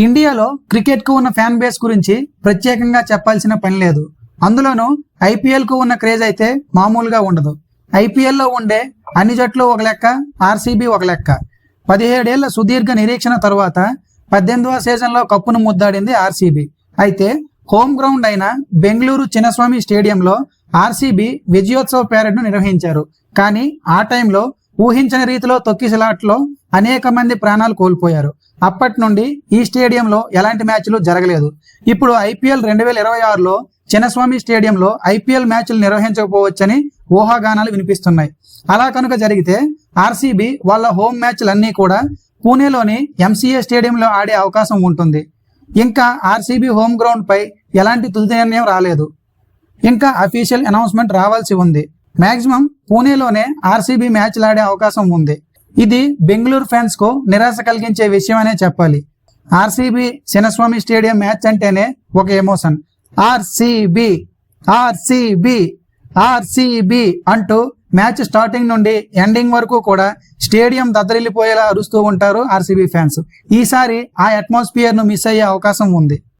ఇండియాలో క్రికెట్కు ఉన్న ఫ్యాన్ బేస్ గురించి ప్రత్యేకంగా చెప్పాల్సిన పని లేదు. అందులోనూ ఐపీఎల్కు ఉన్న క్రేజ్ అయితే మామూలుగా ఉండదు. ఐపీఎల్లో ఉండే అన్ని జట్లు ఒక లెక్క, ఆర్సీబీ ఒక లెక్క. 17 ఏళ్ల సుదీర్ఘ నిరీక్షణ తరువాత 18వ సీజన్లో కప్పును ముద్దాడింది ఆర్సీబీ. అయితే హోమ్ గ్రౌండ్ అయిన బెంగళూరు చిన్నస్వామి స్టేడియంలో ఆర్సీబీ విజయోత్సవ పెరేడ్ను నిర్వహించారు. కానీ ఆ టైంలో ఊహించని రీతిలో తొక్కిసలాట్లో అనేక మంది ప్రాణాలు కోల్పోయారు. అప్పటి నుండి ఈ స్టేడియంలో ఎలాంటి మ్యాచ్లు జరగలేదు. ఇప్పుడు ఐపీఎల్ 2026లో చిన్నస్వామి స్టేడియంలో ఐపీఎల్ మ్యాచ్లు నిర్వహించకపోవచ్చని ఊహాగానాలు వినిపిస్తున్నాయి. అలా కనుక జరిగితే ఆర్సీబీ వాళ్ళ హోమ్ మ్యాచ్లన్నీ కూడా పూణేలోని ఎంసీఏ స్టేడియంలో ఆడే అవకాశం ఉంటుంది. ఇంకా ఆర్సీబీ హోమ్ గ్రౌండ్ పై ఎలాంటి తుది నిర్ణయం రాలేదు. ఇంకా అఫీషియల్ అనౌన్స్మెంట్ రావాల్సి ఉంది. మాక్సిమం పూణేలోనే ఆర్సీబీ మ్యాచ్లు ఆడే అవకాశం ఉంది. ఇది బెంగళూరు ఫ్యాన్స్ కు నిరాశ కలిగించే విషయం అనే చెప్పాలి. ఆర్సీబీ చిన్నస్వామి స్టేడియం మ్యాచ్ అంటేనే ఒక ఎమోషన్. ఆర్సీబీ ఆర్సీబీ ఆర్సీబీ అంటూ మ్యాచ్ స్టార్టింగ్ నుండి ఎండింగ్ వరకు కూడా స్టేడియం దద్దరిల్లిపోయేలా అరుస్తూ ఉంటారు ఆర్సీబీ ఫ్యాన్స్. ఈసారి ఆ అట్మాస్ఫియర్ ను మిస్ అయ్యే అవకాశం ఉంది.